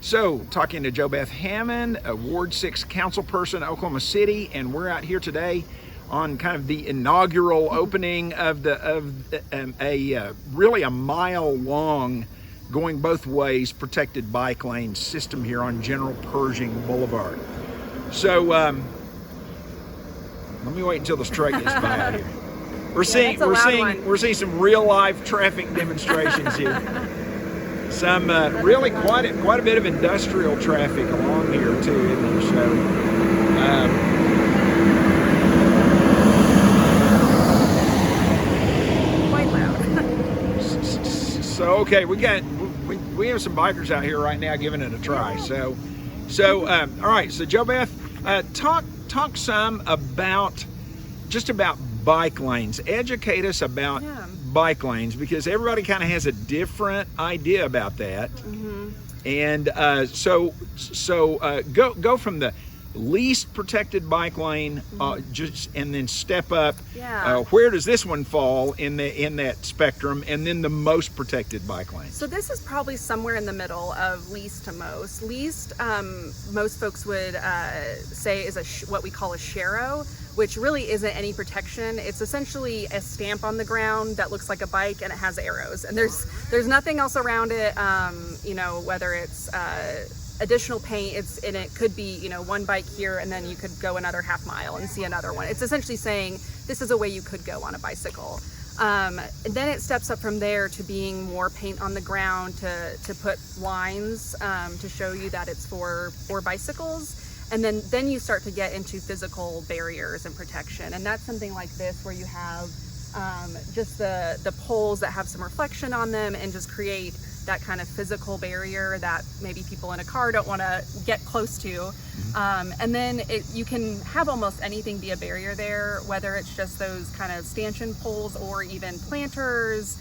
So, talking to JoBeth Hamon, a Ward 6 councilperson, Oklahoma City, and we're out here today on kind of the inaugural opening of really a mile-long, going both ways, protected bike lane system here on General Pershing Boulevard. So, let me wait until the truck gets by here. We're seeing some real life traffic demonstrations here. Some really quite a bit of industrial traffic along here too, isn't there? Quite loud. So okay, we have some bikers out here right now giving it a try. So all right. So JoBeth, talk some about bike lanes. Educate us about bike lanes, because everybody kind of has a different idea about that. And go from the least protected bike lane and then step up. Where does this one fall in that spectrum, and then the most protected bike lane? So this is probably somewhere in the middle of least to most. Least, most folks would say is what we call a sharrow, which really isn't any protection. It's essentially a stamp on the ground that looks like a bike, and it has arrows, and there's nothing else around it. Whether it's additional paint, it could be one bike here, and then you could go another half mile and see another one. It's essentially saying this is a way you could go on a bicycle. And then it steps up from there to being more paint on the ground, to put lines to show you that it's for bicycles. And then you start to get into physical barriers and protection. And that's something like this, where you have just the poles that have some reflection on them and just create that kind of physical barrier that maybe people in a car don't want to get close to. And then you can have almost anything be a barrier there, whether it's just those kind of stanchion poles or even planters,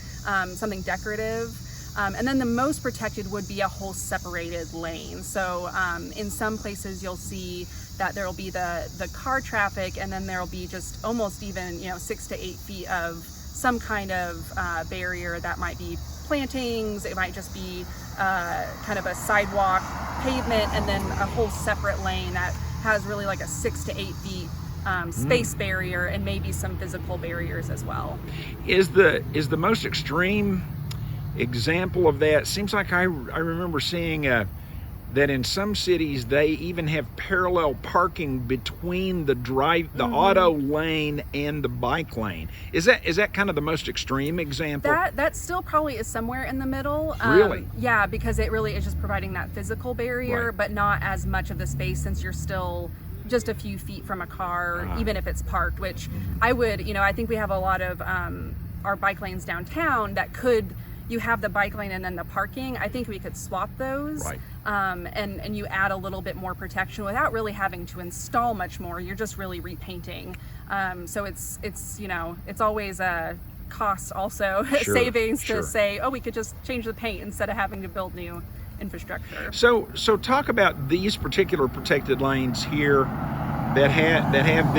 something decorative. And then the most protected would be a whole separated lane. So in some places you'll see that there'll be the car traffic, and then there'll be just almost even 6 to 8 feet of some kind of barrier that might be plantings. It might just be kind of a sidewalk pavement, and then a whole separate lane that has really like a 6 to 8 feet space barrier, and maybe some physical barriers as well. Is the most extreme example of that, seems like I remember seeing that in some cities they even have parallel parking between the auto lane and the bike lane. Is that kind of the most extreme example? That still probably is somewhere in the middle. Really? Yeah, because it really is just providing that physical barrier, but not as much of the space, since you're still just a few feet from a car, even if it's parked, which I think we have a lot of our bike lanes downtown that you have the bike lane and then the parking. I think we could swap those, and you add a little bit more protection without really having to install much more. You're just really repainting. So it's always a cost also, savings to say, we could just change the paint instead of having to build new infrastructure. So talk about these particular protected lanes here that have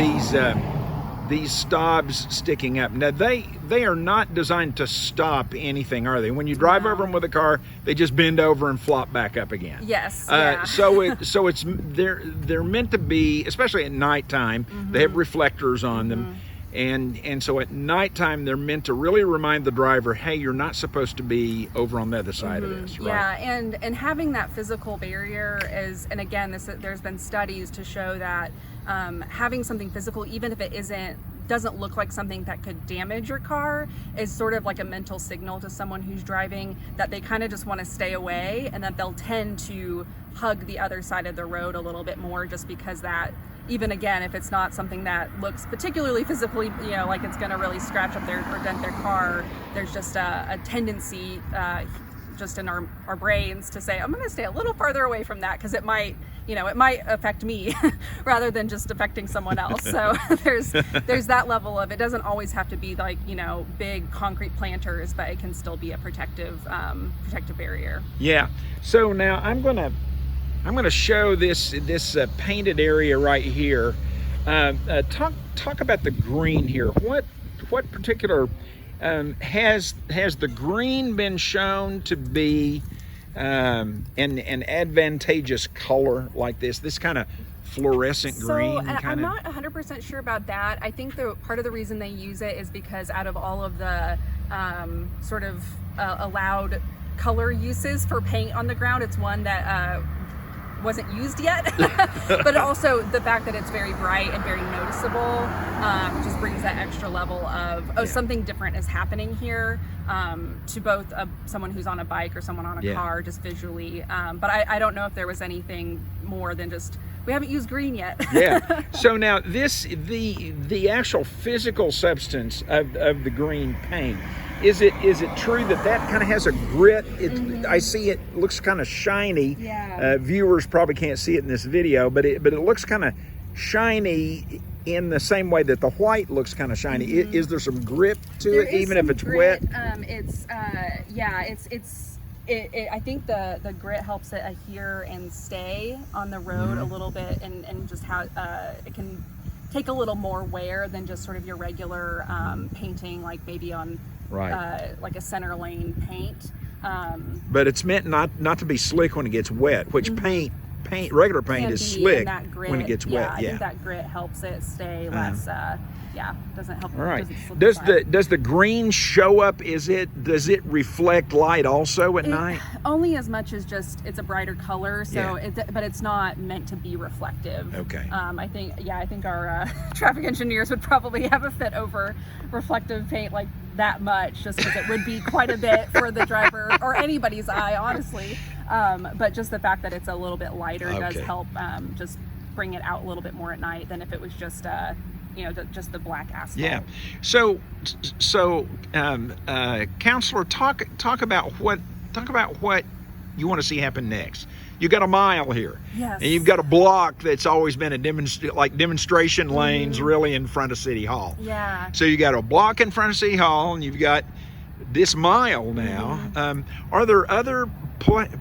these stobs sticking up. Now they are not designed to stop anything, are they? When you drive over them with a car, they just bend over and flop back up again. Yes. So it's they're meant to be, especially at nighttime. They have reflectors on them, and so at nighttime they're meant to really remind the driver, hey, you're not supposed to be over on the other side of this. Right? Yeah, and having that physical barrier and again, there's been studies to show that having something physical, even if it doesn't look like something that could damage your car, is sort of like a mental signal to someone who's driving that they kind of just want to stay away, and that they'll tend to hug the other side of the road a little bit more, just because that, even again, if it's not something that looks particularly physically, like it's going to really scratch up or dent their car, there's just a tendency just in our brains to say, I'm going to stay a little farther away from that, because it might affect me rather than just affecting someone else. So there's that level of, it doesn't always have to be like big concrete planters, but it can still be a protective barrier. Yeah. So now I'm gonna show this painted area right here. Talk about the green here. What particular has the green been shown to be an advantageous color like this kind of fluorescent green? I'm not 100% sure about that. I think part of the reason they use it is because out of all of the sort of allowed color uses for paint on the ground, it's one that wasn't used yet. But also the fact that it's very bright and very noticeable just brings that extra level of something different is happening here, to both someone who's on a bike or someone on a car, just visually. But I don't know if there was anything more than just, we haven't used green yet. Yeah. So now the actual physical substance of the green paint, is it true that kind of has a grit? I see it looks kind of shiny. Yeah. Viewers probably can't see it in this video, but it looks kind of shiny in the same way that the white looks kind of shiny. Is there some grip to it, even if it's wet? I think the grit helps it adhere and stay on the road a little bit, and just how it can take a little more wear than just sort of your regular painting, like maybe on like a center lane paint. But it's meant not to be slick when it gets wet, which regular paint is slick when it gets wet. I think that grit helps it stay less. Doesn't help. All right. Does the green show up? Does it reflect light also at night? Only as much as just it's a brighter color. So, but it's not meant to be reflective. Okay. I think our traffic engineers would probably have a fit over reflective paint like that much, just because it would be quite a bit for the driver or anybody's eye, honestly. But just the fact that it's a little bit lighter does help just bring it out a little bit more at night than if it was just just the black asphalt. Yeah. So, Counselor, talk about what you want to see happen next. You got a mile here, yes, and you've got a block that's always been a demonstration lanes, really, in front of City Hall. Yeah. So you got a block in front of City Hall, and you've got this mile now. Are there other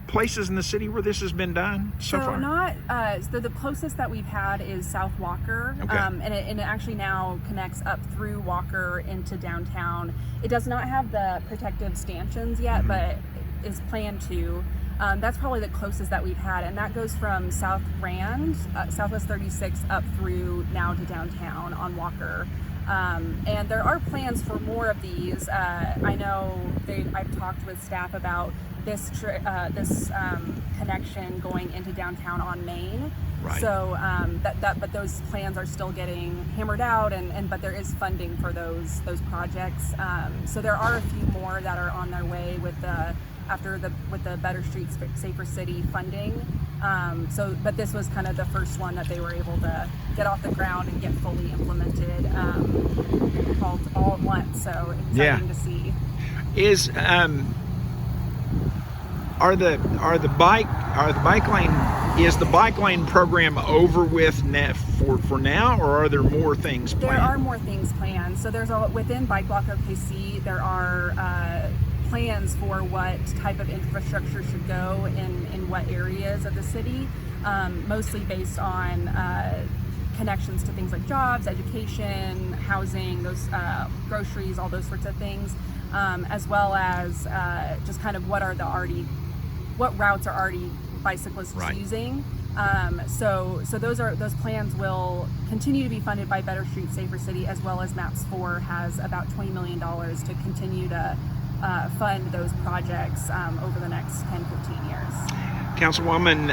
places in the city where this has been done so far? So the closest that we've had is South Walker, and it actually now connects up through Walker into downtown. It does not have the protective stanchions yet, but is planned to. That's probably the closest that we've had, and that goes from South Rand, Southwest 36 up through now to downtown on Walker. And there are plans for more of these. I know I've talked with staff about this connection going into downtown on Main. Right. So but those plans are still getting hammered out, but there is funding for those projects. So there are a few more that are on their way with the Better Streets Safer City funding. But this was kind of the first one that they were able to get off the ground and get fully implemented, all at once. So exciting to see. Is the bike lane program over with for now, or are there more things planned? There are more things planned. So within Bike Block OKC, there are plans for what type of infrastructure should go in what areas of the city, mostly based on connections to things like jobs, education, housing, those groceries, all those sorts of things, as well as just kind of what routes are already bicyclists using. So those plans will continue to be funded by Better Streets Safer City, as well as MAPS 4 has about $20 million to continue to fund those projects over the next 10-15 years. Councilwoman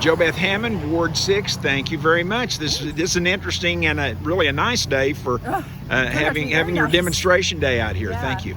JoBeth Hamon, Ward 6, thank you very much. This is an interesting and really a nice day for having your demonstration day out here. Yeah. Thank you.